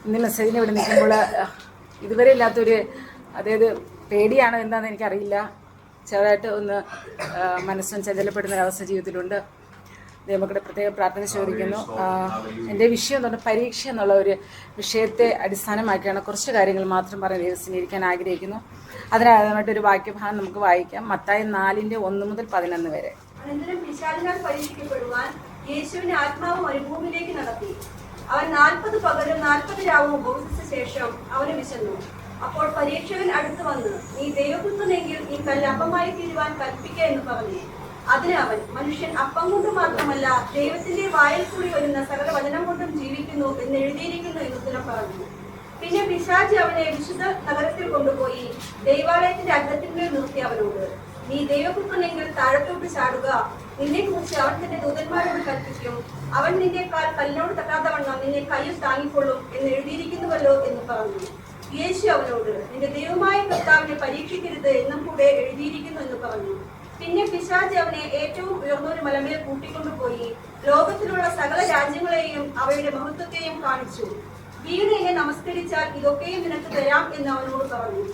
ഇന്ന് മെസ്സേജിന് ഇവിടെ നിൽക്കുമ്പോൾ ഇതുവരെ ഇല്ലാത്തൊരു, അതായത് പേടിയാണോ എന്താണെന്ന് എനിക്കറിയില്ല, ചെറുതായിട്ട് ഒന്ന് മനസ്സും ചഞ്ചലപ്പെടുന്ന ഒരവസ്ഥ ജീവിതത്തിലുണ്ട്. ദൈവമക്കളുടെ പ്രത്യേക പ്രാർത്ഥന ചോദിക്കുന്നു. എൻ്റെ വിഷയം എന്ന് പറഞ്ഞാൽ പരീക്ഷ എന്നുള്ള ഒരു വിഷയത്തെ അടിസ്ഥാനമാക്കിയാണ് കുറച്ച് കാര്യങ്ങൾ മാത്രം പറഞ്ഞ് ദൈവസ്നേഹിക്കാൻ ആഗ്രഹിക്കുന്നു. അതിനാദ്യമായിട്ടൊരു വാക്യഭാഗം നമുക്ക് വായിക്കാം. മത്തായി 4:1-11 വരെ. അനന്തരം പിശാചിനാൽ പരീക്ഷിക്കപ്പെടുവാൻ യേശുവിനെ ആത്മാവ് മരുഭൂമിയിലേക്ക് നടത്തി. അവൻ 40 പകലും 40 രാവും ഉപവസിച്ച ശേഷം അവന് വിശന്നു. അപ്പോൾ പരീക്ഷകൻ അടുത്തു വന്ന്, നീ ദൈവപുത്രനെങ്കിൽ ഈ കല്ല് അപ്പമായി തീരുവാൻ കൽപ്പിക്ക എന്ന് പറഞ്ഞു. അതിന് അവൻ, മനുഷ്യൻ അപ്പം കൊണ്ട് മാത്രമല്ല ദൈവത്തിന്റെ വായിൽ കൂടി വരുന്ന സകല വചനം കൊണ്ടും ജീവിക്കുന്നു എന്ന് എഴുതിയിരിക്കുന്നു എന്ന് ഉത്തരം പറഞ്ഞു. പിന്നെ പിശാച് അവനെ വിശുദ്ധ നഗരത്തിൽ കൊണ്ടുപോയി ദൈവാലയത്തിന്റെ അഗ്രത്തിന്മേൽ നിർത്തി അവനോട്, നീ ദൈവപുത്രനെങ്കിൽ താഴത്തോട്ട് ചാടുക, നിന്നെ കുറിച്ച് അവൻ തന്റെ ദൂതന്മാരോട് കൽപ്പിക്കും, അവൻ നിന്റെ കാൽ കല്ലിനോട് തട്ടാത്തവണ്ണം നിന്നെ കയ്യിൽ താങ്ങിക്കൊള്ളും എന്ന് എഴുതിയിരിക്കുന്നുവല്ലോ എന്ന് പറഞ്ഞു. യേശു അവനോട്, നിന്റെ ദൈവമായ കർത്താവിനെ പരീക്ഷിക്കരുത് എന്നും കൂടെ എഴുതിയിരിക്കുന്നു എന്ന് പറഞ്ഞു. പിന്നെ പിശാച് അവനെ ഏറ്റവും ഉയർന്ന ഒരു മലമേൽ കൂട്ടിക്കൊണ്ടുപോയി ലോകത്തിലുള്ള സകല രാജ്യങ്ങളെയും അവയുടെ മഹത്വത്തെയും കാണിച്ചു. വീണ് എന്നെ നമസ്കരിച്ചാൽ ഇതൊക്കെയും നിനക്ക് തരാം എന്ന് അവനോട് പറഞ്ഞു.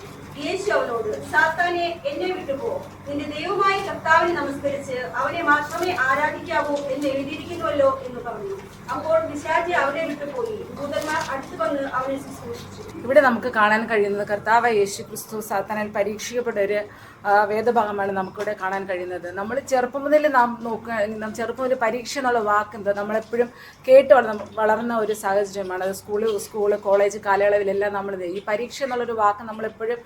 യേശു അവനോട്, സാത്താനെ, എന്നെ വിട്ടുപോ, നിന്റെ ദൈവമായ കർത്താവിനെ നമസ്കരിച്ച് അവനെ മാത്രമേ ആരാധിക്കാവൂ എന്ന് എഴുതിയിരിക്കുന്നുവല്ലോ എന്ന് പറഞ്ഞു. അപ്പോൾ പിശാച് അവനെ വിട്ടുപോയി. ദൂതന്മാർ അടുത്തു വന്ന് അവനെ ശുശ്രൂഷിച്ചു. ഇവിടെ നമുക്ക് കാണാൻ കഴിയുന്നത് കർത്താവായ യേശു ക്രിസ്തു സാത്താനാൽ പരീക്ഷിക്കപ്പെട്ട ഒരു വേദഭാഗമാണ് നമുക്കിവിടെ കാണാൻ കഴിയുന്നത്. നമ്മൾ ചെറുപ്പം മുതൽ ചെറുപ്പം മുതൽ പരീക്ഷ എന്നുള്ള വാക്കെന്താ നമ്മളെപ്പോഴും കേട്ട് വളർന്ന ഒരു സാഹചര്യമാണ്. അത് സ്കൂള് കോളേജ് കാലയളവിലെല്ലാം നമ്മൾ ഈ പരീക്ഷ എന്നുള്ളൊരു വാക്ക് നമ്മളെപ്പോഴും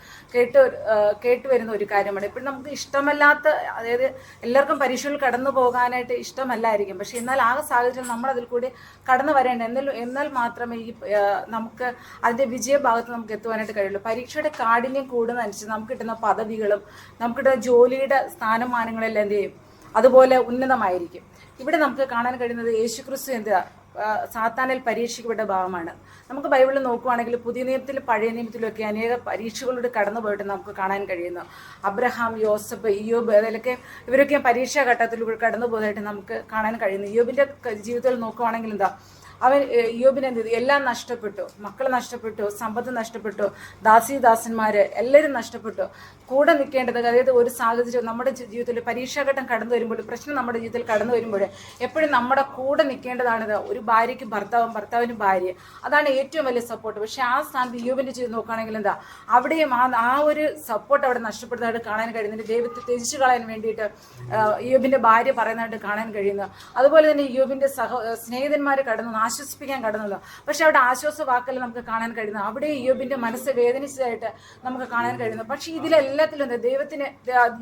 കേട്ട് വരുന്ന ഒരു കാര്യമാണ്. എപ്പോഴും നമുക്ക് ഇഷ്ടമല്ലാത്ത, അതായത് എല്ലാവർക്കും പരീക്ഷകൾ കടന്നു പോകാനായിട്ട് ഇഷ്ടമല്ലായിരിക്കും, പക്ഷെ എന്നാൽ ആ സാഹചര്യം നമ്മളതിൽ കൂടി കടന്നു വരേണ്ട, എന്നാൽ മാത്രമേ നമുക്ക് അതിൻ്റെ വിജയഭാഗത്ത് നമുക്ക് എത്തുവാനായിട്ട് കഴിയുള്ളൂ. പരീക്ഷയുടെ കാഠിന്യം കൂടുന്നതനുസരിച്ച് നമുക്ക് കിട്ടുന്ന പദവികളും നമുക്ക് കിട്ടുന്ന ജോലിയുടെ സ്ഥാനമാനങ്ങളെല്ലാം എന്ത് ചെയ്യും, അതുപോലെ ഉന്നതമായിരിക്കും. ഇവിടെ നമുക്ക് കാണാൻ കഴിയുന്നത് യേശുക്രിസ്തു എന്താ സാത്താനിൽ പരീക്ഷിക്കപ്പെട്ട ഭാഗമാണ്. നമുക്ക് ബൈബിളിൽ നോക്കുകയാണെങ്കിൽ പുതിയ നിയമത്തിലും പഴയ നിയമത്തിലൊക്കെ അനേക പരീക്ഷകളിലൂടെ കടന്നു പോയിട്ട് നമുക്ക് കാണാൻ കഴിയുന്നു. അബ്രഹാം, യോസഫ്, ഇയ്യോബ്, അതിലൊക്കെ ഇവരൊക്കെ പരീക്ഷാ ഘട്ടത്തിലൂടെ കടന്നു പോയതായിട്ട് നമുക്ക് കാണാൻ കഴിയുന്നു. ഇയ്യോബിൻ്റെ ജീവിതത്തിൽ നോക്കുകയാണെങ്കിൽ എന്താ, അവൻ ഇയ്യോബിന് എന്ത് ചെയ്തു, എല്ലാം നഷ്ടപ്പെട്ടു, മക്കൾ നഷ്ടപ്പെട്ടു, സമ്പത്ത് നഷ്ടപ്പെട്ടു, ദാസന്മാര് എല്ലാവരും നഷ്ടപ്പെട്ടു. കൂടെ നിൽക്കേണ്ടത്, അതായത് ഒരു സാഹചര്യം നമ്മുടെ ജീവിതത്തിൽ പരീക്ഷാഘട്ടം കടന്നു വരുമ്പോൾ, പ്രശ്നം നമ്മുടെ ജീവിതത്തിൽ കടന്നു വരുമ്പോൾ എപ്പോഴും നമ്മുടെ കൂടെ നിൽക്കേണ്ടതാണിത്. ഒരു ഭാര്യയ്ക്ക് ഭർത്താവിന് ഭാര്യ, അതാണ് ഏറ്റവും വലിയ സപ്പോർട്ട്. പക്ഷെ ആ സ്ഥാനത്ത് ഇയ്യോബിൻ്റെ ജീവിതം നോക്കുകയാണെങ്കിൽ എന്താ, അവിടെയും ആ ഒരു സപ്പോർട്ട് അവിടെ നഷ്ടപ്പെടുന്നതായിട്ട് കാണാൻ കഴിയുന്നുണ്ട്. ദൈവത്തെ ത്യജിച്ചു കളയാൻ വേണ്ടിയിട്ട് ഇയ്യോബിൻ്റെ ഭാര്യ പറയുന്നതായിട്ട് കാണാൻ കഴിയുന്നു. അതുപോലെ തന്നെ ഇയ്യോബിൻ്റെ സ്നേഹിതന്മാർ കടന്നു ആശ്വസിപ്പിക്കാൻ കടന്നല്ലോ, പക്ഷെ അവിടെ ആശ്വാസ വാക്കെല്ലാം നമുക്ക് കാണാൻ കഴിയുന്നു. അവിടെ ഇയ്യോബിന്റെ മനസ്സ് വേദനിച്ചതായിട്ട് നമുക്ക് കാണാൻ കഴിയുന്നു. പക്ഷെ ഇതിലെല്ലാത്തിലും എന്താ,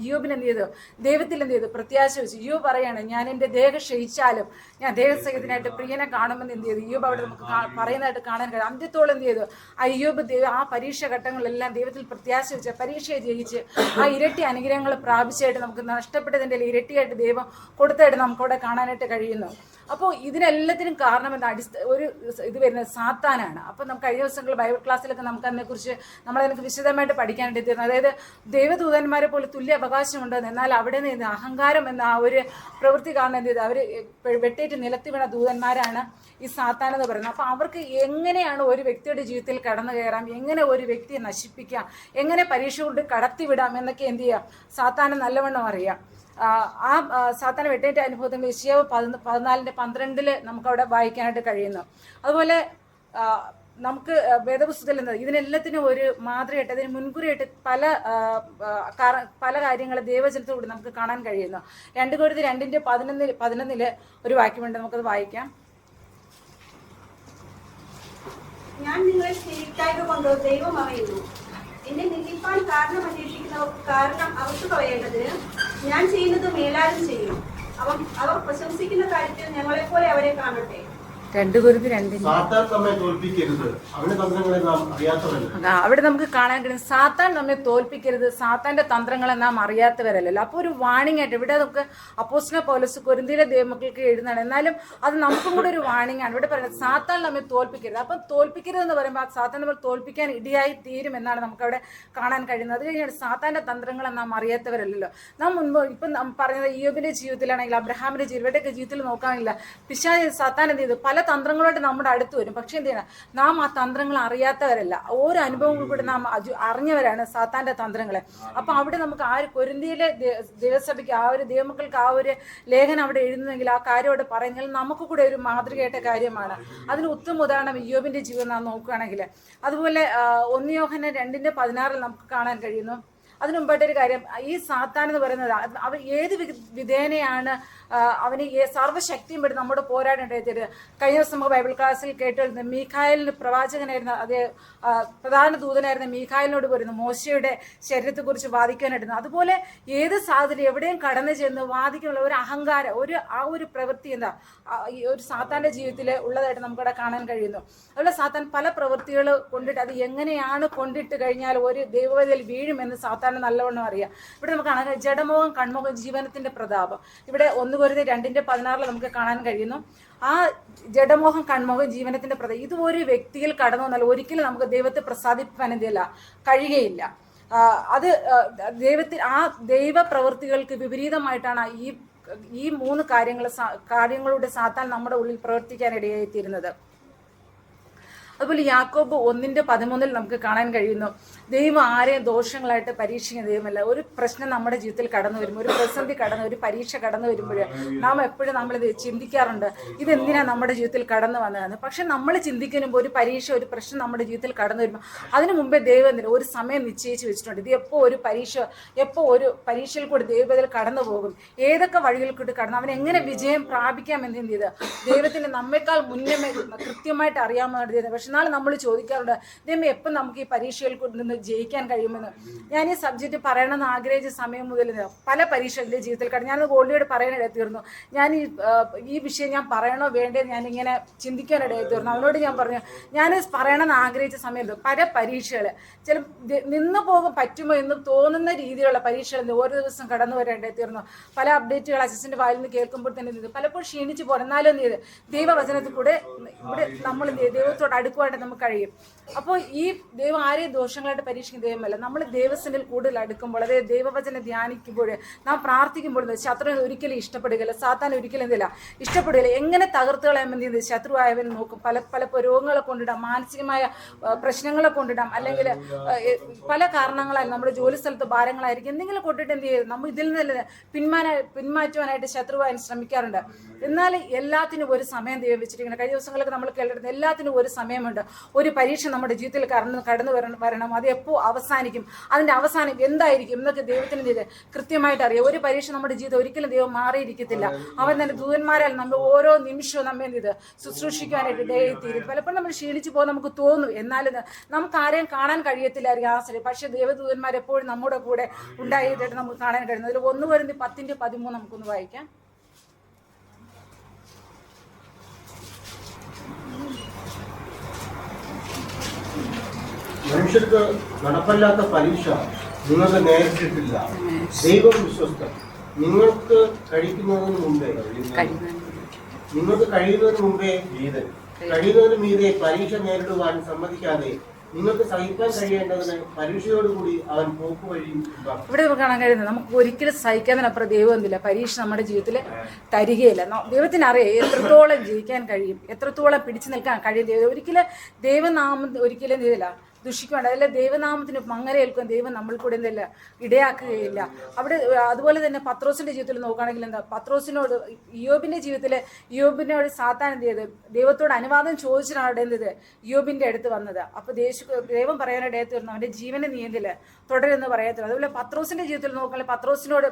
ഇയ്യോബിന് എന്ത് ചെയ്തു, ദൈവത്തിൽ എന്ത് ചെയ്തു, പ്രത്യാശ വെച്ചു. ഇയ്യോബ് പറയാണ്, ഞാൻ എൻ്റെ ദേഹം ക്ഷയിച്ചാലും ഞാൻ ദേഹസഹിതനായിട്ട് പ്രിയനെ കാണുമെന്ന് എന്ത് ചെയ്തു ഇയ്യോബ് അവിടെ നമുക്ക് പറയുന്നതായിട്ട് കാണാൻ കഴിയും. അന്ത്യത്തോളം എന്ത് ചെയ്തു, ആ ഇയ്യോബ് ആ പരീക്ഷ ഘട്ടങ്ങളിലെല്ലാം ദൈവത്തിൽ പ്രത്യാശ വെച്ച് പരീക്ഷയെ ജയിച്ച് ആ ഇരട്ടി അനുഗ്രഹങ്ങൾ പ്രാപിച്ചായിട്ട് നമുക്ക് നഷ്ടപ്പെട്ടതിൻ്റെ ഇരട്ടിയായിട്ട് ദൈവം കൊടുത്തായിട്ട് നമുക്കവിടെ കാണാനായിട്ട് കഴിയുന്നു. അപ്പോൾ ഇതിനെല്ലാത്തിനും കാരണം എന്താ, ഒരു ഇത് വരുന്നത് സാത്താനാണ്. അപ്പോൾ നമുക്ക് കഴിഞ്ഞ ദിവസങ്ങളിൽ ബൈബിൾ ക്ലാസ്സിലൊക്കെ നമുക്ക് അതിനെക്കുറിച്ച് നമ്മളതിനൊക്കെ വിശദമായിട്ട് പഠിക്കാനായിട്ട് തീർന്നു. അതായത് ദൈവദൂതന്മാരെ പോലെ തുല്യ അവകാശമുണ്ടെന്ന്, എന്നാൽ അവിടെ നിന്ന് അഹങ്കാരം എന്ന ആ ഒരു പ്രവൃത്തി കാരണം എന്ത് ചെയ്ത് അവർ വെട്ടേറ്റ് നിലത്തി വീണ ദൂതന്മാരാണ് ഈ സാത്താൻ എന്ന് പറയുന്നത്. അപ്പോൾ അവർക്ക് എങ്ങനെയാണ് ഒരു വ്യക്തിയുടെ ജീവിതത്തിൽ കടന്നു കയറാം, എങ്ങനെ ഒരു വ്യക്തിയെ നശിപ്പിക്കാം, എങ്ങനെ പരീക്ഷ കൊണ്ട് കടത്തിവിടാം എന്നൊക്കെ എന്ത് ചെയ്യാം സാത്താന് നല്ലവണ്ണം അറിയാം. ആ സാത്താൻ വെട്ടേറ്റ അനുഭവത്തിൽ യെശയ്യാവ് 14:12 നമുക്കവിടെ വായിക്കാനായിട്ട് കഴിയുന്നു. അതുപോലെ നമുക്ക് വേദപുസ്തകത്തിൽ എന്താ, ഇതിനെല്ലാത്തിനും ഒരു മാതൃകയായിട്ട്, അതിന് മുൻകൂറായിട്ട് പല കാര്യങ്ങൾ ദൈവജനത്തോട് നമുക്ക് കാണാൻ കഴിയുന്നു. 2 കൊരിന്ത്യർ 2:11 ഒരു വാക്യമുണ്ട്, നമുക്കത് വായിക്കാം. ഞാൻ നിങ്ങളെ സ്നേഹിക്കായ്ക കൊണ്ടോ ദൈവം അറിയുന്നു, എന്നെ നിന്ദിപ്പാൻ കാരണം അന്വേഷിക്കുന്നവർക്ക് കാരണം അവർക്ക് കളയേണ്ടതിന് ഞാൻ ചെയ്യുന്നത് മേലാലും ചെയ്യും. അവർ പ്രശംസിക്കുന്ന കാര്യത്തിൽ ഞങ്ങളെപ്പോലെ അവരെ കാണട്ടെ. 2 കൊരിന്ത്യർ 2 അവിടെ നമുക്ക് കാണാൻ കഴിയും, സാത്താൻ നമ്മെ തോൽപ്പിക്കരുത്, സാത്താന്റെ തന്ത്രങ്ങളെ നാം അറിയാത്തവരല്ലല്ലോ. അപ്പോൾ ഒരു വാണിംഗ് ആയിട്ട് ഇവിടെ നമുക്ക് അപ്പോസ്തലൻ പൗലോസ് കൊരിന്ത്യയിലെ ദൈവമക്കൾക്ക് എഴുതുന്നതാണ്. എന്നാലും അത് നമുക്കും കൂടെ ഒരു വാണിംഗ് ആണ്. ഇവിടെ പറയുന്നത് സാത്താൻ നമ്മെ തോൽപ്പിക്കരുത്. അപ്പം തോൽപ്പിക്കരുത് എന്ന് പറയുമ്പോൾ സാത്താൻ നമ്മൾ തോൽപ്പിക്കാൻ ഇടയായി തീരും എന്നാണ് നമുക്കവിടെ കാണാൻ കഴിയുന്നത്. അത് കഴിഞ്ഞാൽ സാത്താന്റെ തന്ത്രങ്ങളെ നാം അറിയാത്തവരല്ലല്ലോ. നാം മുൻപ് ഇപ്പം പറഞ്ഞത് ഇയ്യോബിന്റെ ജീവിതത്തിലാണെങ്കിൽ, അബ്രഹാമിന്റെ ഇവരുടെയൊക്കെ ജീവിതത്തിൽ നോക്കാനില്ല, പിശാച് സാത്താൻ എന്ത് ചെയ്തു, പല തന്ത്രങ്ങളോട്ട് നമ്മുടെ അടുത്ത് വരും. പക്ഷെ എന്ത് ചെയ്യണം, നാം ആ തന്ത്രങ്ങൾ അറിയാത്തവരല്ല, ഓരോ അനുഭവങ്ങൾ കൂടി നാം അറിഞ്ഞവരാണ് സാത്താൻ്റെ തന്ത്രങ്ങളെ. അപ്പൊ അവിടെ നമുക്ക് ആ ഒരു കൊരിന്ത്യയിലെ ദൈവസഭയ്ക്ക് ആ ഒരു ദൈവമക്കൾക്ക് ആ ഒരു ലേഖനം അവിടെ എഴുതുന്നെങ്കിൽ ആ കാര്യം അവിടെ പറയുന്നെങ്കിൽ നമുക്ക് കൂടെ ഒരു മാതൃകയായിട്ട കാര്യമാണ്. അതിന് ഉത്തമ ഉദാഹരണം ഇയ്യോബിന്റെ ജീവിതം നാം നോക്കുകയാണെങ്കിൽ. അതുപോലെ 1 യോഹന്നാൻ 2:16 നമുക്ക് കാണാൻ കഴിയുന്നു. അതിനു മുമ്പായിട്ടൊരു കാര്യം, ഈ സാത്താൻ എന്ന് പറയുന്നത് അവൻ ഏത് വിധേനയാണ് അവന് സർവ്വശക്തിയും പെട്ട് നമ്മുടെ പോരാടേണ്ടത്. കഴിഞ്ഞ ദിവസം നമുക്ക് ബൈബിൾ ക്ലാസ്സിൽ കേട്ടിരുന്ന മീഖായലിന് പ്രവാചകനായിരുന്ന അതേ പ്രധാന ദൂതനായിരുന്ന മീഖായലിനോട് പറയുന്നു മോശയുടെ ശരീരത്തെക്കുറിച്ച് വാദിക്കാനായിരുന്നു. അതുപോലെ ഏത് സാഹചര്യം എവിടെയും കടന്നു ചെന്ന് വാദിക്കാനുള്ള ഒരു അഹങ്കാരം, ആ ഒരു പ്രവൃത്തി എന്താ ഒരു സാത്താന്റെ ജീവിതത്തിൽ ഉള്ളതായിട്ട് നമുക്കവിടെ കാണാൻ കഴിയുന്നു. അതുപോലെ സാത്താൻ പല പ്രവൃത്തികൾ കൊണ്ടിട്ട് അത് എങ്ങനെയാണ് കൊണ്ടിട്ട് കഴിഞ്ഞാൽ ഒരു ദൈവവേദയിൽ വീഴുമെന്ന് സാത്താൻ നല്ലവണ്ണം അറിയാം. ഇവിടെ നമുക്ക് കാണാൻ ജഡമോഹം കൺമുഖം ജീവനത്തിന്റെ പ്രതാപം. ഇവിടെ 1 കൊരിന്ത്യർ 2:16 നമുക്ക് കാണാൻ കഴിയുന്നു. ആ ജഡമോഹം കൺമുഖം ജീവനത്തിന്റെ പ്രതാപം ഇത് ഒരു വ്യക്തിയിൽ കടന്നു വന്നാൽ ഒരിക്കലും നമുക്ക് ദൈവത്തെ പ്രസാദിപ്പാൻ എന്തില്ല കഴിയുകയില്ല. അത് ആ ദൈവ പ്രവൃത്തികൾക്ക് വിപരീതമായിട്ടാണ് ഈ 3 കാര്യങ്ങളുടെ സാത്താൻ നമ്മുടെ ഉള്ളിൽ പ്രവർത്തിക്കാനിടയായിത്തീരുന്നത്. അതുപോലെ യാക്കോബ് 1:13 നമുക്ക് കാണാൻ കഴിയുന്നു, ദൈവം ആരെയും ദോഷങ്ങളായിട്ട് പരീക്ഷിക്കുന്ന ദൈവമല്ല. ഒരു പ്രശ്നം നമ്മുടെ ജീവിതത്തിൽ കടന്നു വരുമ്പോൾ, ഒരു പ്രതിസന്ധി ഒരു പരീക്ഷ കടന്നു വരുമ്പോൾ നാം എപ്പോഴും നമ്മളിത് ചിന്തിക്കാറുണ്ട്, ഇതെന്തിനാ നമ്മുടെ ജീവിതത്തിൽ കടന്നു വന്നതെന്ന്. പക്ഷെ നമ്മൾ ചിന്തിക്കുമ്പോൾ ഒരു പരീക്ഷ, ഒരു പ്രശ്നം നമ്മുടെ ജീവിതത്തിൽ കടന്നു വരുമ്പോൾ അതിനു മുമ്പേ ദൈവം ഒരു സമയം നിശ്ചയിച്ച് വെച്ചിട്ടുണ്ട്. ഇത് എപ്പോൾ ഒരു പരീക്ഷയിൽ കൂടി ദൈവത്തിൽ കടന്നു പോകും, ഏതൊക്കെ വഴികളിൽ കൂടി കടന്നു അവൻ എങ്ങനെ വിജയം പ്രാപിക്കാമെന്ന് എന്ത് ചെയ്ത് ദൈവത്തിന് നമ്മേക്കാൾ മുന്നേ കൃത്യമായിട്ട് അറിയാമെന്ന്. പക്ഷെ നാളെ നമ്മൾ ചോദിക്കാറുണ്ട്, ദൈവം എപ്പം നമുക്ക് ഈ പരീക്ഷയിൽ നിന്ന് ജയിക്കാൻ കഴിയുമെന്ന്. ഞാൻ ഈ സബ്ജക്റ്റ് പറയണമെന്ന് ആഗ്രഹിച്ച സമയം മുതൽ പല പരീക്ഷകളുടെ ജീവിതത്തിൽ കടന്നു. ഞാനത് ഗോൾഡിയോട് പറയാനിടയിൽ തീർന്നു. ഞാൻ ഈ വിഷയം ഞാൻ പറയണോ വേണ്ടേ ഞാനിങ്ങനെ ചിന്തിക്കാനിടയിൽ തീർന്നു. അവനോട് ഞാൻ പറഞ്ഞു, ഞാൻ പറയണമെന്ന് ആഗ്രഹിച്ച സമയത്ത് പല പരീക്ഷകൾ ചില നിന്ന് പോകും പറ്റുമോ എന്ന് തോന്നുന്ന രീതിയിലുള്ള പരീക്ഷകൾ ഓരോ ദിവസം കടന്നു വരേണ്ടത് തീർന്നു. പല അപ്ഡേറ്റുകൾ അസിസ്റ്റന്റ് വായിൽ നിന്ന് കേൾക്കുമ്പോൾ തന്നെ പലപ്പോഴും ക്ഷീണിച്ചു പോകണം. എന്നാലും എന്ത് ചെയ്ത് ദൈവവചനത്തിൽ കൂടെ ഇവിടെ നമ്മൾ ദൈവത്തോട് അടുക്കുവാനായിട്ട് നമുക്ക് കഴിയും. അപ്പോൾ ഈ ദൈവം ആരെയും ദോഷങ്ങളായിട്ട് പരീക്ഷിക്കുന്ന ദൈവമല്ല. നമ്മൾ ദൈവസന്നിൽ കൂടുതൽ അടുക്കുമ്പോൾ, അതായത് ദൈവവചനം ധ്യാനിക്കുമ്പോൾ, നാം പ്രാർത്ഥിക്കുമ്പോൾ ശത്രുവിനെ ഒരിക്കലും ഇഷ്ടപ്പെടുകയില്ല, സാത്താൻ ഒരിക്കലും എന്തില്ല ഇഷ്ടപ്പെടുകയില്ല. എങ്ങനെ തകർത്തുകളയാമെന്ന് ശത്രുവായവൻ നോക്കും. പല രോഗങ്ങളെ കൊണ്ടിടാം, മാനസികമായ പ്രശ്നങ്ങളെ കൊണ്ടിടാം, അല്ലെങ്കിൽ പല കാരണങ്ങളായി നമ്മുടെ ജോലി സ്ഥലത്ത് ഭാരങ്ങളായിരിക്കും, എന്തെങ്കിലും കൊണ്ടിട്ട് എന്ത് ചെയ്യും നമ്മൾ ഇതിൽ നിന്ന് പിന്മാറ്റുവാനായിട്ട് ശത്രുവാൻ ശ്രമിക്കാറുണ്ട്. എന്നാൽ എല്ലാത്തിനും ഒരു സമയം ദൈവം വെച്ചിരിക്കുന്നത്. കഴിഞ്ഞ ദിവസങ്ങളൊക്കെ നമ്മൾ കേട്ടിരുന്നത് എല്ലാത്തിനും ഒരു സമയമുണ്ട്. ഒരു പരീക്ഷ നമ്മുടെ ജീവിതത്തിൽ കടന്നു വരണം, അത് എപ്പോൾ അവസാനിക്കും, അതിന്റെ അവസാനം എന്തായിരിക്കും എന്നൊക്കെ ദൈവത്തിന് കൃത്യമായിട്ട് അറിയാം. ഒരു പരീക്ഷ നമ്മുടെ ജീവിതം ഒരിക്കലും ദൈവം മാറിയിരിക്കത്തില്ല. അവൻ തന്നെ ദൂതന്മാരാൽ നമ്മൾ ഓരോ നിമിഷവും നമ്മെ എന്ത് ശുശ്രൂഷിക്കാനായിട്ട് ഇടയായിത്തീരും. പലപ്പോഴും നമ്മൾ ക്ഷീണിച്ചു പോകും നമുക്ക് തോന്നും, എന്നാലും നമുക്ക് ആരെയും കാണാൻ കഴിയത്തില്ലായിരിക്കും ആശ്രയം. പക്ഷെ ദൈവദൂതന്മാർ എപ്പോഴും നമ്മുടെ കൂടെ ഉണ്ടായിട്ട് നമുക്ക് കാണാൻ കഴിയുന്നത്. അതിൽ 1 കൊരിന്ത്യർ 10:13 നമുക്കൊന്ന് വായിക്കാം. മനുഷ്യർക്ക് നടപ്പല്ലാത്ത പരീക്ഷ നിങ്ങൾക്ക് നേരിട്ടിട്ടില്ല. ദൈവം വിശ്വസ്തൻ. നിങ്ങൾക്ക് കഴിയുന്നതിന് മീതെ പരീക്ഷ നേരിടുവാൻ സമ്മതിക്കാതെ നിങ്ങൾക്ക് സഹിക്കാൻ കഴിയേണ്ടതിന് പരീക്ഷയോടുകൂടി അവൻ പോക്കുവഴിയും. ഇവിടെ നമുക്ക് കാണാൻ കഴിയുന്നത് നമുക്ക് ഒരിക്കലും സഹിക്കാതിനപ്പുറം ദൈവം എന്തില്ല പരീക്ഷ നമ്മുടെ ജീവിതത്തിൽ തരികയില്ല. ദൈവത്തിന് അറിയാം എത്രത്തോളം ജയിക്കാൻ കഴിയും, എത്രത്തോളം പിടിച്ചു നിൽക്കാൻ കഴിയും. ഒരിക്കലും ദൈവനാമം ഒരിക്കലും ചെയ്തില്ല ദുഷിക്കുവാണ്ട്, അതല്ല ദൈവനാമത്തിന് മങ്ങലേൽക്കും ദൈവം നമ്മൾ കൂടെ എന്തല്ല ഇടയാക്കുകയില്ല. അവിടെ അതുപോലെ തന്നെ പത്രോസിന്റെ ജീവിതത്തിൽ നോക്കുകയാണെങ്കിൽ എന്താ, പത്രോസിനോട് ഇയ്യോബിന്റെ ജീവിതത്തിൽ ഇയ്യോബിനോട് സാത്താൻ എന്ത് ചെയ്ത് ദൈവത്തോട് അനുവാദം ചോദിച്ചിട്ടാണ് അവിടെ എന്ത് ഇയ്യോബിന്റെ അടുത്ത് വന്നത്. അപ്പൊ ദൈവം പറയാനായിട്ട് ഇടയത്ത് വരുന്നു, അവന്റെ ജീവനെ നീന്തില് തുടരുന്ന് പറയത്തില്ല. അതുപോലെ പത്രോസിന്റെ ജീവിതത്തിൽ നോക്കുകയാണെങ്കിൽ പത്രോസിനോട്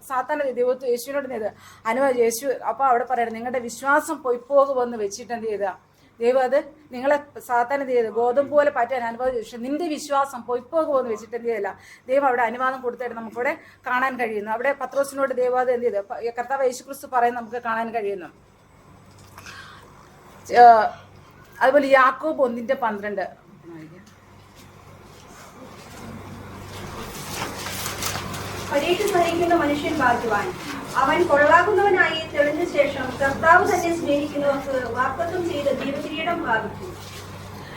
സാത്താൻ യേശുവിനോട് അനുവാദം യേശു അപ്പൊ അവിടെ പറയണം നിങ്ങളുടെ വിശ്വാസം പൊയ്പോകുമെന്ന് വെച്ചിട്ട് എന്ത് ചെയ്ത ദൈവം അത് നിങ്ങളെ സാത്താൻ എന്ത് ചെയ്ത് ഗോതമ്പ് പോലെ പറ്റാൻ അനുവാദം ചോദിച്ചു. നിന്റെ വിശ്വാസം പൊയ്പോകുമെന്ന് വെച്ചിട്ട് എന്ത് ചെയ്തില്ല ദൈവം അവിടെ അനുവാദം കൊടുത്തായിട്ട് നമുക്കിവിടെ കാണാൻ കഴിയുന്നു. അവിടെ പത്രോസിനോട് ദൈവം അത് എന്ത് ചെയ്ത് കർത്താവ് യേശുക്രിസ്തു പറയുന്നത് നമുക്ക് കാണാൻ കഴിയുന്നു. അതുപോലെ യാക്കോബ് 1:12 പരീക്ഷ സഹിക്കുന്ന മനുഷ്യൻ ഭാഗ്യവാൻ. അവൻ കൊള്ളാകുന്നവനായി തെളിഞ്ഞ ശേഷം കർത്താവ് തന്നെ സ്നേഹിക്കുന്നവർക്ക് വാഗ്ദത്തം ചെയ്ത് ജീവകിരീടം പ്രാപിച്ചു.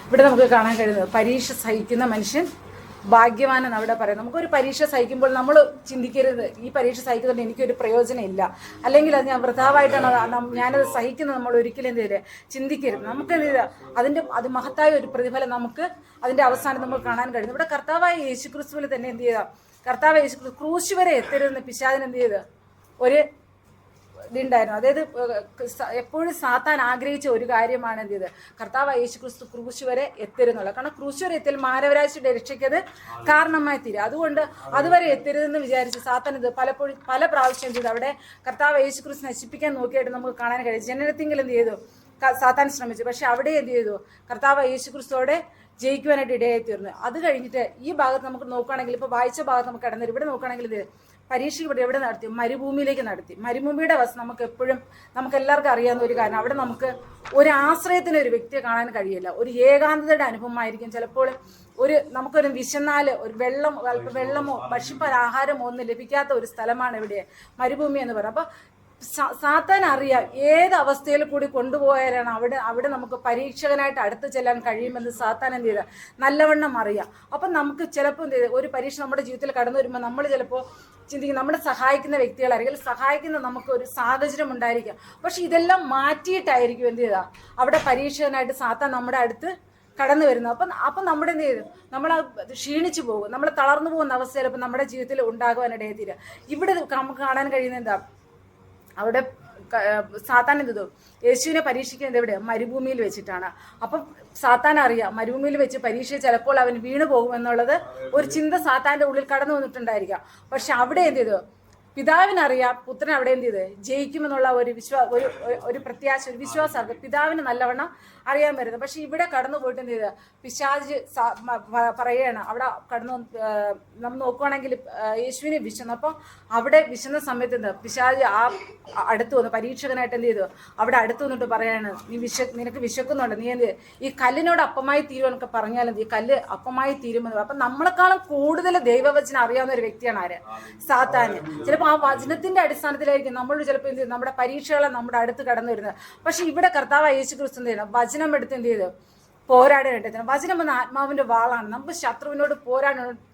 ഇവിടെ നമുക്ക് കാണാൻ കഴിയുന്നത് പരീക്ഷ സഹിക്കുന്ന മനുഷ്യൻ ഭാഗ്യവാനെന്ന് അവിടെ പറയും. നമുക്കൊരു പരീക്ഷ സഹിക്കുമ്പോൾ നമ്മൾ ചിന്തിക്കരുത് ഈ പരീക്ഷ സഹിക്കുന്നതുകൊണ്ട് എനിക്കൊരു പ്രയോജനം ഇല്ല, അല്ലെങ്കിൽ അത് ഞാൻ വൃഥാവായിട്ടാണ് ഞാനത് സഹിക്കുന്നത്, നമ്മൾ ഒരിക്കലും എന്ത് ചെയ്യില്ല ചിന്തിക്കരുത്. നമുക്ക് എന്ത് ചെയ്താൽ അത് മഹത്തായ ഒരു പ്രതിഫലം നമുക്ക് അതിൻ്റെ അവസാനം നമുക്ക് കാണാൻ കഴിയുന്നു. ഇവിടെ കർത്താവായ യേശുക്രിസ്തുവിൽ തന്നെ എന്ത് ചെയ്താൽ കർത്താവായ യേശുക്രിസ്തു ക്രൂശ് വരെ എത്തരുതെന്ന് പിശാചിന് എന്ത് ചെയ്ത് ഒരു ഇതുണ്ടായിരുന്നു. അതായത് എപ്പോഴും സാത്താൻ ആഗ്രഹിച്ച ഒരു കാര്യമാണ് എന്ത് ചെയ്ത് കർത്താവ് യേശുക്രിസ്തു ക്രൂശ് വരെ എത്തരുന്നുള്ളത്. കാരണം ക്രൂശ് വരെ എത്തിയാൽ മാനവരാശിയുടെ രക്ഷയ്ക്കത് കാരണമായി തീരും. അതുകൊണ്ട് അതുവരെ എത്തരുതെന്ന് വിചാരിച്ച് സാത്താൻ ഇത് പല പ്രാവശ്യം ചെയ്തു അവിടെ കർത്താവ് യേശുക്രിസ്തു നശിപ്പിക്കാൻ നോക്കിയായിട്ട് നമുക്ക് കാണാൻ കഴിയും. ജനനത്തിങ്കിൽ എന്ത് ചെയ്തു സാത്താൻ ശ്രമിച്ചു. പക്ഷെ അവിടെ എന്ത് ചെയ്തു കർത്താവ് യേശുക്രിസ്തുവോടെ ജയിക്കുവാനായിട്ട് ഇടയായി തീർന്നു. അത് കഴിഞ്ഞിട്ട് ഈ ഭാഗത്ത് നമുക്ക് നോക്കുകയാണെങ്കിൽ ഇപ്പോൾ വായിച്ച ഭാഗത്ത് നമുക്ക് കടന്നു ഇവിടെ നോക്കുകയാണെങ്കിൽ ഇത് പരീക്ഷ ഇവിടെ എവിടെ നടത്തി? മരുഭൂമിയിലേക്ക് നടത്തി. മരുഭൂമിയുടെ അവസ്ഥ നമുക്ക് എപ്പോഴും നമുക്ക് എല്ലാവർക്കും അറിയാവുന്ന ഒരു കാര്യം. അവിടെ നമുക്ക് ഒരു ആശ്രയത്തിന് ഒരു വ്യക്തിയെ കാണാൻ കഴിയില്ല. ഒരു ഏകാന്തതയുടെ അനുഭവമായിരിക്കും. ചിലപ്പോൾ നമുക്കൊരു വിശന്നാല് ഒരു അല്പം വെള്ളമോ ഭക്ഷിപ്പാൻ ആഹാരമോ ഒന്നും ലഭിക്കാത്ത ഒരു സ്ഥലമാണ് ഇവിടെ മരുഭൂമി എന്ന് പറയുന്നത്. അപ്പൊ സാത്താൻ അറിയാം ഏത് അവസ്ഥയിൽ കൂടി കൊണ്ടുപോയാലാണ് അവിടെ നമുക്ക് പരീക്ഷകനായിട്ട് അടുത്ത് ചെല്ലാൻ കഴിയുമെന്ന് സാത്താൻ എന്ത് ചെയ്താൽ നല്ലവണ്ണം അറിയാം. അപ്പം നമുക്ക് ചിലപ്പോൾ എന്ത് ചെയ്ത് ഒരു പരീക്ഷ നമ്മുടെ ജീവിതത്തിൽ കടന്നു വരുമ്പോൾ നമ്മൾ ചിലപ്പോൾ ചിന്തിക്കും നമ്മളെ സഹായിക്കുന്ന വ്യക്തികളായിരിക്കും, സഹായിക്കുന്ന നമുക്ക് ഒരു സാഹചര്യം ഉണ്ടായിരിക്കാം. പക്ഷെ ഇതെല്ലാം മാറ്റിയിട്ടായിരിക്കും എന്ത് ചെയ്താൽ അവിടെ പരീക്ഷകനായിട്ട് സാത്താൻ നമ്മുടെ അടുത്ത് കടന്നു വരുന്നത്. അപ്പം നമ്മുടെ എന്ത് ചെയ്തു നമ്മൾ ക്ഷീണിച്ചു പോകും, നമ്മൾ തളർന്നു പോകുന്ന അവസ്ഥ ചിലപ്പോൾ നമ്മുടെ ജീവിതത്തിൽ ഉണ്ടാകുവാനിടയെ തീരുക. ഇവിടെ നമുക്ക് കാണാൻ കഴിയുന്ന എന്താ അവിടെ സാത്താൻ എന്ത് യേശുവിനെ പരീക്ഷിക്കുന്നത് എവിടെ? മരുഭൂമിയിൽ വെച്ചിട്ടാണ്. അപ്പം സാത്താൻ അറിയാം മരുഭൂമിയിൽ വെച്ച് പരീക്ഷ ചിലപ്പോൾ അവൻ വീണു പോകുമെന്നുള്ളത് ഒരു ചിന്ത സാത്താൻ്റെ ഉള്ളിൽ കടന്നു വന്നിട്ടുണ്ടായിരിക്കാം. പക്ഷെ അവിടെ എന്ത് ചെയ്തു പിതാവിനറിയാം പുത്രൻ അവിടെ എന്ത് ചെയ്ത് ജയിക്കുമെന്നുള്ള ഒരു പ്രത്യാശ ഒരു വിശ്വാസം പിതാവിന് നല്ലവണ്ണം അറിയാൻ വരുന്നത്. പക്ഷെ ഇവിടെ കടന്നു പോയിട്ട് എന്ത് ചെയ്ത് പിശാച് പറയുകയാണ്. അവിടെ കടന്നു നമ്മൾ നോക്കുവാണെങ്കിൽ യേശുവിനെ വിശന്നു. അപ്പം അവിടെ വിശന്ന സമയത്ത് എന്താ പിശാച് അടുത്ത് വന്നു പരീക്ഷകനായിട്ട് എന്ത് ചെയ്തു അവിടെ അടുത്ത് വന്നിട്ട് പറയാണ് നിനക്ക് വിശക്കുന്നുണ്ട്, നീ എന്ത് ഈ കല്ലിനോട് അപ്പമായി തീരുമെന്നൊക്കെ പറഞ്ഞാൽ എന്ത് ഈ കല്ല് അപ്പമായി തീരുമെന്ന്. അപ്പം നമ്മളെക്കാളും കൂടുതൽ ദൈവവചനം അറിയാവുന്ന ഒരു വ്യക്തിയാണ് ആര്? സാത്താന്. ചിലപ്പോൾ ആ വചനത്തിന്റെ അടിസ്ഥാനത്തിലായിരിക്കും നമ്മൾ ചിലപ്പോൾ എന്ത് ചെയ്യും നമ്മുടെ പരീക്ഷകളെ നമ്മുടെ അടുത്ത് കടന്നു വരുന്നത്. പക്ഷെ ഇവിടെ കർത്താവ് യേശുക്രിസ്തു എന്ത് ചെയ്യണം വചനം എടുത്ത് എന്ത് ചെയ്തു പോരാടാനായിട്ട്. വചനം എന്ന ആത്മാവിന്റെ വാളാണ്. നമുക്ക് ശത്രുവിനോട്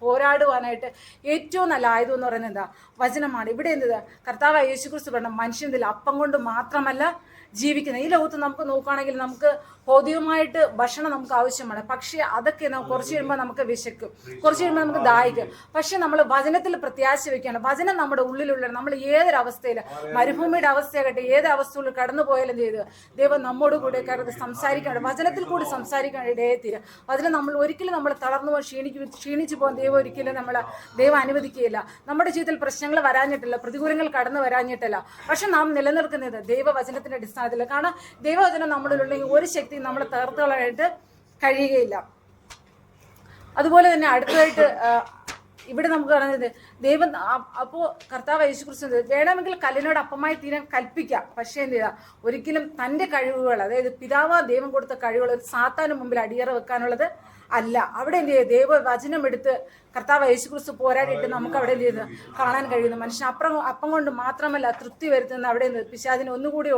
പോരാടുവാനായിട്ട് ഏറ്റവും നല്ല ആയുധം എന്ന് പറയുന്നത് എന്താ? വചനമാണ്. ഇവിടെ എന്ത് കർത്താവ് യേശുക്രിസ്തു പറഞ്ഞ മനുഷ്യന്റെ അപ്പം കൊണ്ട് മാത്രമല്ല ജീവിക്കുന്നത്. ഈ ലോകത്ത് നമുക്ക് നോക്കുകയാണെങ്കിൽ നമുക്ക് ഭൗതികമായിട്ട് ഭക്ഷണം നമുക്ക് ആവശ്യമാണ്. പക്ഷേ അതൊക്കെ കുറച്ച് കഴിയുമ്പോൾ നമുക്ക് വിശക്കും, കുറച്ച് കഴിയുമ്പോൾ നമുക്ക് ദാഹിക്കും. പക്ഷെ നമ്മൾ വചനത്തിൽ പ്രത്യാശ വെക്കുകയാണ്. വചനം നമ്മുടെ ഉള്ളിലുള്ള നമ്മൾ ഏതൊരവസ്ഥയിൽ മരുഭൂമിയുടെ അവസ്ഥയാകട്ടെ ഏത് അവസ്ഥയിൽ കടന്നു പോയാലും ചെയ്ത് ദൈവം നമ്മോട് കൂടെ സംസാരിക്കാണ്ട് വചനത്തിൽ കൂടി സംസാരിക്കാൻ ഇടയെത്തില്ല. വചനം നമ്മൾ ഒരിക്കലും നമ്മൾ തളർന്നു പോകാൻ ക്ഷീണിച്ചു പോകാൻ ദൈവം ഒരിക്കലും ദൈവം അനുവദിക്കുകയില്ല. നമ്മുടെ ജീവിതത്തിൽ പ്രശ്നങ്ങൾ വരാഞ്ഞിട്ടില്ല, പ്രതികൂലങ്ങൾ കടന്നു വരാഞ്ഞിട്ടില്ല. പക്ഷെ നാം നിലനിൽക്കുന്നത് ദൈവവചനത്തിന്റെ അടിസ്ഥാനത്തിൽ. കാരണം ദൈവവചനം നമ്മളിലുണ്ടെങ്കിൽ ഒരു ശക്തി നമ്മളെ തകർത്തുകളായിട്ട് കഴിയുകയില്ല. അതുപോലെ തന്നെ അടുത്തതായിട്ട് ഇവിടെ നമുക്ക് കാണുന്നത് ദൈവം അപ്പോൾ കർത്താവ് യേശുക്രിസ്തു വേണമെങ്കിൽ കല്ലിനോട് അപ്പമായി തീരാൻ കൽപ്പിക്കാം. പക്ഷേ എന്ത് ചെയ്യുക ഒരിക്കലും തൻ്റെ കഴിവുകൾ അതായത് പിതാവാ ദൈവം കൊടുത്ത കഴിവുകൾ ഒരു സാത്താന് മുമ്പിൽ അടിയറ വെക്കാനുള്ളത് അല്ല. അവിടെ എന്ത് ചെയ്യുക ദൈവവചനം എടുത്ത് കർത്താവ് യേശുക്രിസ്തു പോരാടിയിട്ട് നമുക്ക് അവിടെ എന്ത് ചെയ്യുന്നത് കാണാൻ കഴിയുന്നു. മനുഷ്യൻ അപ്പം കൊണ്ട് മാത്രമല്ല തൃപ്തി വരുത്തുന്ന അവിടെ പിശാചിനെ ഒന്നുകൂടി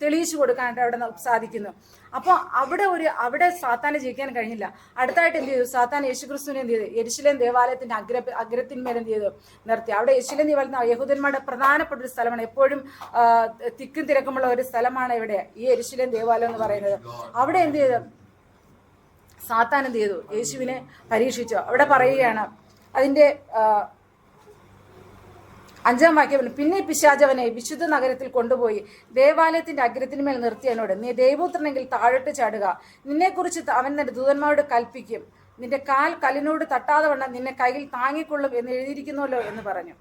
തെളിയിച്ചു കൊടുക്കാനായിട്ട് അവിടെ സാധിക്കുന്നു. അപ്പോൾ അവിടെ സാത്താനെ ജയിക്കാൻ കഴിഞ്ഞില്ല. അടുത്തായിട്ട് എന്ത് ചെയ്തു സാത്താൻ യേശുക്രിസ്തുവിനെ എന്ത് ചെയ്തു യെരുശലേം ദേവാലയത്തിന്റെ അഗ്രത്തിന്മേൽ എന്ത് ചെയ്തു നിർത്തി. അവിടെ യെരുശലേം ദേവാലയം യഹൂദന്മാരുടെ പ്രധാനപ്പെട്ട ഒരു സ്ഥലമാണ്. എപ്പോഴും തിക്കും തിരക്കുമുള്ള ഒരു സ്ഥലമാണ് ഇവിടെ ഈ യെരുശലേം ദേവാലയം എന്ന് പറയുന്നത്. അവിടെ എന്ത് ചെയ്തു സാത്താൻ എന്ത് ചെയ്തു യേശുവിനെ പരീക്ഷിച്ചു. അവിടെ പറയുകയാണ് അതിന്റെ 5-ാം വാക്യം, പിന്നെ പിശാചവനെ വിശുദ്ധ നഗരത്തിൽ കൊണ്ടുപോയി ദേവാലയത്തിന്റെ അഗ്രത്തിന്മേൽ നിർത്തിയനോട് നീ ദൈവപുത്രനെങ്കിൽ താഴോട്ട് ചാടുക, നിന്നെക്കുറിച്ച് അവൻ തന്റെ ദൂതന്മാരോട് കൽപ്പിക്കും, നിന്റെ കാൽ കല്ലിനോട് തട്ടാതെ വണ്ണം നിന്നെ കയ്യിൽ താങ്ങിക്കൊള്ളും എന്ന് എഴുതിയിരിക്കുന്നുവല്ലോ എന്ന് പറഞ്ഞു.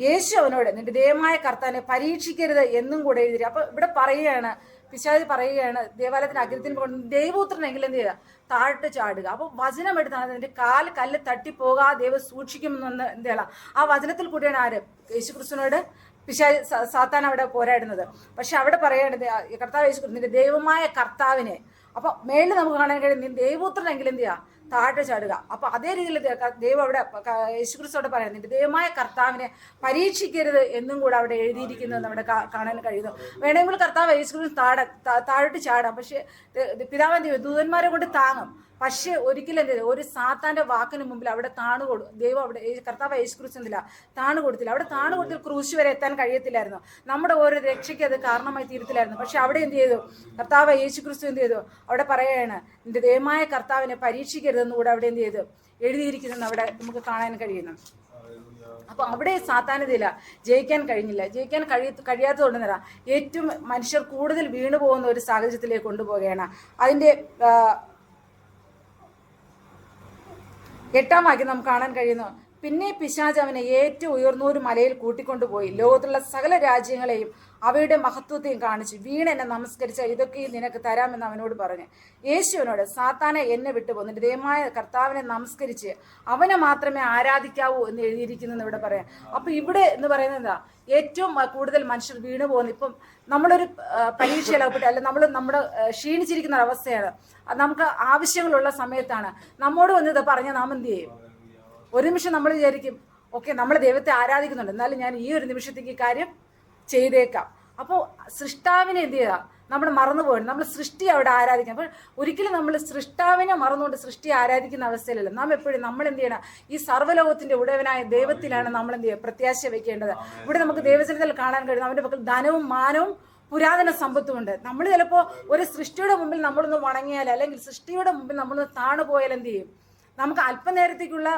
യേശു അവനോട് നിന്റെ ദൈവമായ കർത്താവിനെ പരീക്ഷിക്കരുത് എന്നും കൂടെ എഴുതി. അപ്പൊ ഇവിടെ പറയുകയാണ് പിശാച് പറയുകയാണ് ദേവാലയത്തിന്റെ അഗ്രത്തിന് കൊണ്ട് ദൈവപുത്രനെങ്കിൽ എന്ത് ചെയ്യുക താഴോട്ട് ചാടുക. അപ്പൊ വചനം എടുത്താണ് നിന്റെ കല്ല് തട്ടിപ്പോകാതെ ദൈവം സൂക്ഷിക്കുമെന്ന് എന്ത് ചെയ്യണം ആ വചനത്തിൽ കൂടിയാണ് ആര് യേശുക്രിസ്തുവിനോട് പിശാച് സാത്താൻ അവിടെ പോരാടുന്നത്. പക്ഷെ അവിടെ പറയേണ്ടത് കർത്താവ് യേശുക്രിസ്തു നിന്റെ ദൈവമായ കർത്താവിനെ. അപ്പൊ മേളിൽ നമുക്ക് കാണാൻ കഴിയും നീ ദൈവപുത്രനെങ്കിൽ എന്ത് ചെയ്യുക താഴെ ചാടുക. അപ്പൊ അതേ രീതിയിൽ ദൈവം അവിടെ യേശുക്രിസ്തുവോട് പറയുന്നുണ്ട്, ദൈവമായ കർത്താവിനെ പരീക്ഷിക്കരുത് എന്നും കൂടെ അവിടെ എഴുതിയിരിക്കുന്നത് നമ്മുടെ കാണാൻ കഴിയുന്നു. വേണമെങ്കിൽ കർത്താവ് യേശുക്രിസ്തു താഴോട്ട് ചാടാം, പക്ഷെ പിതാവിന്റെ ദൂതന്മാരെ കൊണ്ട് താങ്ങും. പക്ഷെ ഒരിക്കലും എന്ത് ഒരു സാത്താന്റെ വാക്കിന് മുമ്പിൽ അവിടെ ദൈവം അവിടെ കർത്താവ് യേശുക്രിസ്തു എന്തില്ല കൊടുത്തില്ല. അവിടെ കൊടുത്തിൽ ക്രൂശ് വരെ എത്താൻ കഴിയത്തില്ലായിരുന്നു. നമ്മുടെ ഓരോ രക്ഷയ്ക്ക് അത് കാരണമായി തീരത്തില്ലായിരുന്നു. പക്ഷെ അവിടെ എന്ത് ചെയ്തു? കർത്താവ് യേശുക്രിസ്തു എന്ത് ചെയ്തു? അവിടെ പറയുകയാണ്, നിന്റെ ദൈവമായ കർത്താവിനെ പരീക്ഷിക്കരുതെന്ന് കൂടെ അവിടെ എന്ത് ചെയ്തു എഴുതിയിരിക്കുന്നത് അവിടെ നമുക്ക് കാണാൻ കഴിയുന്നു. അപ്പൊ അവിടെ സാത്താനെതില്ല ജയിക്കാൻ കഴിഞ്ഞില്ല. ജയിക്കാൻ കഴിയാത്തതുകൊണ്ട് തരാം ഏറ്റവും മനുഷ്യർ കൂടുതൽ വീണു പോകുന്ന ഒരു സാഹചര്യത്തിലേക്ക് കൊണ്ടുപോവുകയാണ്. അതിന്റെ 8-ാം വാക്യം നമുക്ക് കാണാൻ കഴിയുന്നു, പിന്നെ പിശാച് അവനെ ഏറ്റവും ഉയർന്നൊരു മലയിൽ കൂട്ടിക്കൊണ്ടുപോയി ലോകത്തുള്ള സകല രാജ്യങ്ങളെയും അവയുടെ മഹത്വത്തെയും കാണിച്ചു. വീണ് എന്നെ നമസ്കരിച്ച ഇതൊക്കെയും നിനക്ക് തരാമെന്ന് അവനോട് പറഞ്ഞു. യേശുവിനോട്, സാത്താനെ എന്നെ വിട്ടുപോകും, നിന്റെ ദൈവമായ കർത്താവിനെ നമസ്കരിച്ച് അവനെ മാത്രമേ ആരാധിക്കാവൂ എന്ന് എഴുതിയിരിക്കുന്നു ഇവിടെ പറയാം. അപ്പൊ ഇവിടെ എന്ന് പറയുന്നത് എന്താ? ഏറ്റവും കൂടുതൽ മനുഷ്യർ വീണു പോകുന്നു. ഇപ്പം നമ്മളൊരു പരീക്ഷയിലാവട്ടെ, അല്ല നമ്മുടെ ക്ഷീണിച്ചിരിക്കുന്ന അവസ്ഥയാണ്, നമുക്ക് ആവശ്യങ്ങളുള്ള സമയത്താണ് നമ്മോട് വന്നത് പറഞ്ഞാൽ നാം എന്ത് ചെയ്യും? ഒരു നിമിഷം നമ്മൾ വിചാരിക്കും, ഓക്കെ നമ്മൾ ദൈവത്തെ ആരാധിക്കുന്നുണ്ട്, എന്നാലും ഞാൻ ഈ ഒരു നിമിഷത്തേക്ക് കാര്യം ചെയ്തേക്കാം. അപ്പോൾ സൃഷ്ടാവിനെ എന്ത് ചെയ്യുക? നമ്മൾ മറന്നുപോകണം. നമ്മൾ സൃഷ്ടി അവിടെ ആരാധിക്കണം. അപ്പോൾ ഒരിക്കലും നമ്മൾ സൃഷ്ടാവിനെ മറന്നുകൊണ്ട് സൃഷ്ടി ആരാധിക്കുന്ന അവസ്ഥയിലല്ല. നാം എപ്പോഴും നമ്മൾ എന്ത് ചെയ്യണം? ഈ സർവ്വലോകത്തിന്റെ ഉടയവനായ ദൈവത്തിലാണ് നമ്മൾ എന്ത് ചെയ്യുക? പ്രത്യാശ വെക്കേണ്ടത്. ഇവിടെ നമുക്ക് ദൈവചരിത്രത്തിൽ കാണാൻ കഴിയും, അവന്റെ പക്കൽ ധനവും മാനവും പുരാതന സമ്പത്തുമുണ്ട്. നമ്മൾ ചിലപ്പോൾ ഒരു സൃഷ്ടിയുടെ മുമ്പിൽ നമ്മളൊന്ന് വണങ്ങിയാൽ, അല്ലെങ്കിൽ സൃഷ്ടിയുടെ മുമ്പിൽ നമ്മളൊന്ന് താണുപോയാൽ എന്ത് ചെയ്യും? നമുക്ക് അല്പനേരത്തേക്കുള്ള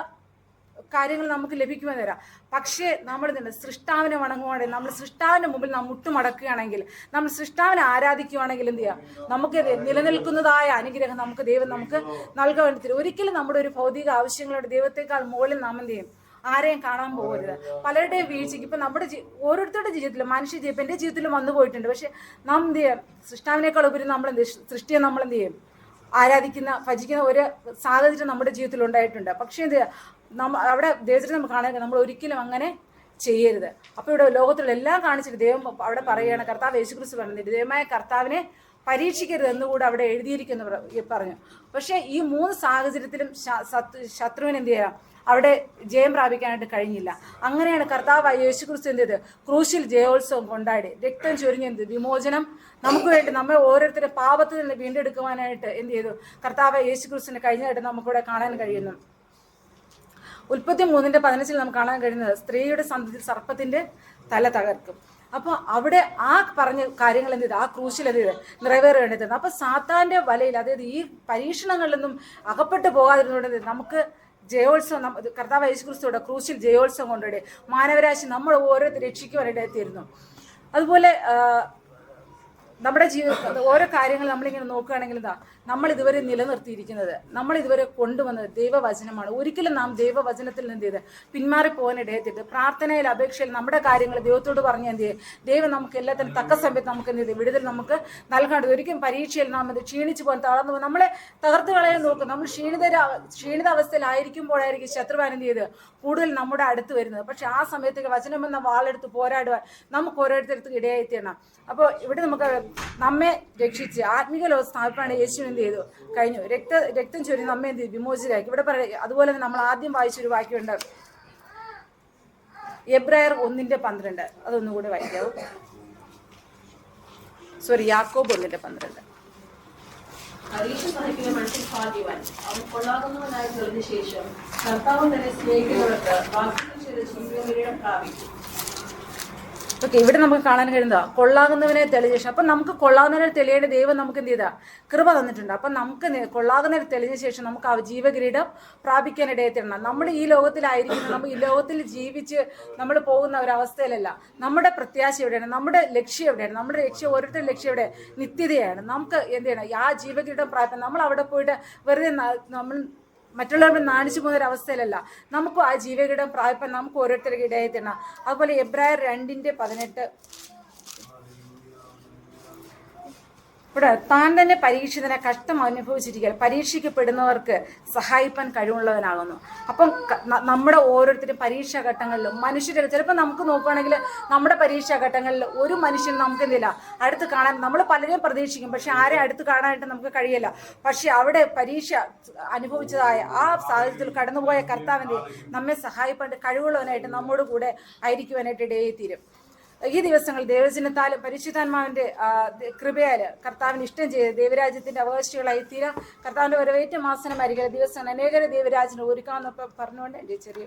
കാര്യങ്ങൾ നമുക്ക് ലഭിക്കുമെന്ന് തരാം. പക്ഷേ നമ്മൾ സൃഷ്ടാവിനെ വണങ്ങുവാണെങ്കിൽ, നമ്മൾ സൃഷ്ടാവിന്റെ മുമ്പിൽ നാം മുട്ടുമടക്കുകയാണെങ്കിൽ, നമ്മൾ സൃഷ്ടാവിനെ ആരാധിക്കുകയാണെങ്കിൽ എന്ത് ചെയ്യാം? നമുക്ക് നിലനിൽക്കുന്നതായ അനുഗ്രഹം ദൈവം നമുക്ക് നൽകാൻ വേണ്ടി തരും. ഒരിക്കലും നമ്മുടെ ഒരു ഭൗതിക ആവശ്യങ്ങളുടെ ദൈവത്തെക്കാൾ മുകളിൽ നാം എന്ത് ചെയ്യും? ആരെയും കാണാൻ പോകരുത്. പലരുടെയും വീഴ്ചയ്ക്ക് ഇപ്പൊ നമ്മുടെ ഓരോരുത്തരുടെ ജീവിതത്തിലും, മനുഷ്യ ജീവിതം എന്റെ ജീവിതത്തിലും വന്നു പോയിട്ടുണ്ട്. പക്ഷെ നാം എന്ത് ചെയ്യാം? സൃഷ്ടാവിനേക്കാൾ ഉപരി നമ്മൾ സൃഷ്ടിയെ നമ്മൾ എന്ത് ചെയ്യും? ഭജിക്കുന്ന ഒരു സാഹചര്യം നമ്മുടെ ജീവിതത്തിൽ ഉണ്ടായിട്ടുണ്ട്. പക്ഷെ എന്ത് അവിടെ ദൈവത്തിൽ നമുക്ക് കാണാൻ നമ്മൾ ഒരിക്കലും അങ്ങനെ ചെയ്യരുത്. അപ്പൊ ഇവിടെ ലോകത്തിലുള്ള എല്ലാം കാണിച്ചിട്ട് ദൈവം അവിടെ പറയുകയാണ്, കർത്താവ് യേശുക്രിസ്തു പറഞ്ഞിട്ട് ദൈവമായ കർത്താവിനെ പരീക്ഷിക്കരുത് എന്നുകൂടെ അവിടെ എഴുതിയിരിക്കുന്നു പറഞ്ഞു. പക്ഷെ ഈ 3 സാഹചര്യത്തിലും ശത്രുവിന് എന്ത് ചെയ്യാം? അവിടെ ജയം പ്രാപിക്കാനായിട്ട് കഴിഞ്ഞില്ല. അങ്ങനെയാണ് കർത്താവ് യേശുക്രിസ്തു എന്ത് ചെയ്ത്? ക്രൂശിൽ ജയോത്സവം കൊണ്ടാടി, രക്തം ചൊരിഞ്ഞെന്ത് വിമോചനം നമുക്ക് വേണ്ടി, നമ്മൾ ഓരോരുത്തരുടെ പാപത്തിൽ നിന്ന് വീണ്ടെടുക്കുവാനായിട്ട് എന്ത് ചെയ്തു? കർത്താവ് യേശുക്രിസ്തുവിന് കഴിഞ്ഞായിട്ട് നമുക്കിവിടെ കാണാൻ കഴിയുന്നു. ഉൽപ്പത്തി 3:15 നമുക്ക് കാണാൻ കഴിയുന്നത്, സ്ത്രീയുടെ സന്തതിയിൽ സർപ്പത്തിന്റെ തല തകർക്കും. അപ്പൊ അവിടെ ആ പറഞ്ഞ കാര്യങ്ങൾ എന്ത് ചെയ്ത്? ആ ക്രൂശിൽ എന്ത് ചെയ്ത് നിറവേറേണ്ടത്. അപ്പൊ സാത്താന്റെ വലയിൽ, അതായത് ഈ പരീക്ഷണങ്ങളിലൊന്നും അകപ്പെട്ടു പോകാതിരുന്നത് നമുക്ക് ജയോത്സവം, കർത്താവ് യേശുക്രിസ്തുവിടെ ക്രൂശിൽ ജയോത്സവം കൊണ്ടുപോയി മാനവരാശി നമ്മൾ ഓരോരുത്തർ രക്ഷിക്കുവാനായിട്ട് എത്തിയിരുന്നു. അതുപോലെ നമ്മുടെ ജീവിതത്തിൽ ഓരോ കാര്യങ്ങൾ നമ്മളിങ്ങനെ നോക്കുകയാണെങ്കിൽ നമ്മൾ ഇതുവരെ നിലനിർത്തിയിരിക്കുന്നത്, നമ്മൾ ഇതുവരെ കൊണ്ടുവന്നത് ദൈവവചനമാണ്. ഒരിക്കലും നാം ദൈവവചനത്തിൽ നിന്ന് എന്ത് ചെയ്ത് പിന്മാറിപ്പോകാൻ ഇടയത്തിട്ട് പ്രാർത്ഥനയിൽ, അപേക്ഷയിൽ നമ്മുടെ കാര്യങ്ങൾ ദൈവത്തോട് പറഞ്ഞ് എന്ത് ചെയ്യും? ദൈവം നമുക്ക് എല്ലാത്തിനും തക്ക സമയത്ത് നമുക്ക് എന്ത് ചെയ്ത് വിടുതൽ നമുക്ക് നൽകാണ്ട്. ഒരിക്കലും പരീക്ഷയിൽ നാം അത് ക്ഷീണിച്ചു പോകാൻ, തളർന്നു പോകും, നമ്മളെ തകർത്ത് കളയാൻ നോക്കും. നമ്മൾ ക്ഷീണിത അവസ്ഥയിലായിരിക്കുമ്പോഴായിരിക്കും ശത്രുവാൻ എന്ത് ചെയ്ത് കൂടുതൽ നമ്മുടെ അടുത്ത് വരുന്നത്. പക്ഷെ ആ സമയത്തേക്ക് വചനം എന്ന വാളെടുത്ത് പോരാടുവാൻ നമുക്ക് ഓരോരുത്തർക്ക് ഇടയായി തീരണം. അപ്പോൾ ഇവിടെ നമുക്ക് നമ്മെ രക്ഷിച്ച് ആത്മീക ലോകം സ്ഥാപിപ്പാണ് യേശു എന്ത് ചെയ്തു? കഴിഞ്ഞു. രക്തം ചൊരി നമ്മെ എന്ത് ചെയ്തു? വിമോചിതരാക്കി. ഇവിടെ പറയാം. അതുപോലെ തന്നെ നമ്മൾ ആദ്യം വായിച്ചൊരു വാക്യമുണ്ട്, എബ്രായർ 1:12. അതൊന്നുകൂടി വായിക്കാവൂ. യാക്കോബ് 1:12. പരീക്ഷ സഹിക്കുന്ന മനുഷ്യൻ ഭാഗ്യവാൻ, അവൻ കൊള്ളാകുന്നവനായി തെളിഞ്ഞ ശേഷം കർത്താവ് തന്നെ സ്നേഹിക്കുന്നവർക്ക് വാഗ്ദത്തം ചെയ്ത ജീവകിരീടം പ്രാപിക്കും. ഓക്കെ, ഇവിടെ നമുക്ക് കാണാൻ കഴിയുന്നതാ കൊള്ളാകുന്നവനെ തെളിഞ്ഞ ശേഷം. അപ്പൊ നമുക്ക് കൊള്ളാകുന്നവരെ തെളിയേണ്ട ദൈവം നമുക്ക് എന്ത് ചെയ്താ? കൃപ തന്നിട്ടുണ്ട്. അപ്പൊ നമുക്ക് കൊള്ളാകുന്നവരെ തെളിഞ്ഞ ശേഷം നമുക്ക് ആ ജീവകിരീടം പ്രാപിക്കാൻ ഇടയത്തിരണം. നമ്മൾ ഈ ലോകത്തിലായിരിക്കുന്നത്, നമ്മൾ ഈ ലോകത്തിൽ ജീവിച്ച് നമ്മൾ പോകുന്ന ഒരവസ്ഥയിലല്ല. നമ്മുടെ പ്രത്യാശ എവിടെയാണ്? നമ്മുടെ ലക്ഷ്യം എവിടെയാണ്? നമ്മുടെ ലക്ഷ്യം, ഓരോരുത്തരുടെ ലക്ഷ്യം എവിടെ? നിത്യതയാണ്. നമുക്ക് എന്ത് ചെയ്യണം? ആ ജീവകിരീടം പ്രാപിക്കാൻ നമ്മൾ അവിടെ പോയിട്ട് വെറുതെ നമ്മൾ മറ്റുള്ളവരെ നാണിച്ചു പോകുന്ന ഒരു അവസ്ഥയിലല്ല. നമുക്ക് ആ ജീവകിരീടം പ്രാപിപ്പാൻ നമുക്ക് ഓരോരുത്തരുടെ ഇടയായി തരണം. അതുപോലെ എബ്രായർ 2:18 ഇവിടെ താൻ തന്നെ പരീക്ഷിതനെ കഷ്ടം അനുഭവിച്ചിരിക്കുക, പരീക്ഷിക്കപ്പെടുന്നവർക്ക് സഹായിപ്പാൻ കഴിവുള്ളവനാകുന്നു. അപ്പം നമ്മുടെ ഓരോരുത്തരും പരീക്ഷാ ഘട്ടങ്ങളിലും മനുഷ്യരെ ചിലപ്പോൾ നമുക്ക് നോക്കുകയാണെങ്കിൽ നമ്മുടെ പരീക്ഷാ ഘട്ടങ്ങളിൽ ഒരു മനുഷ്യൻ നമുക്ക് എന്തില്ല അടുത്ത് കാണാൻ, നമ്മൾ പലരെയും പ്രതീക്ഷിക്കും, പക്ഷെ ആരെ അടുത്ത് കാണാനായിട്ട് നമുക്ക് കഴിയില്ല. പക്ഷെ അവിടെ പരീക്ഷ അനുഭവിച്ചതായ ആ സാഹചര്യത്തിൽ കടന്നുപോയ കർത്താവിൻ്റെ നമ്മെ സഹായിപ്പാൻ കഴിവുള്ളവനായിട്ട് നമ്മോട് കൂടെ ആയിരിക്കുവാനായിട്ട് ഇടയായിത്തീരും. ഈ ദിവസങ്ങൾ ദൈവജനത്താലും പരിശുദ്ധാത്മാവിന്റെ കൃപയാൽ കർത്താവിന് ഇഷ്ടം ചെയ്ത് ദൈവരാജ്യത്തിന്റെ അവകാശികളായി തീരാം. കർത്താവിന്റെ വരവേറ്റ മാസനമായിരിക്കും ദിവസം അനേകരെ ദൈവരാജ്യത്തിന് ഒരുക്കാമെന്ന് പറഞ്ഞുകൊണ്ട് എൻ്റെ ചെറിയ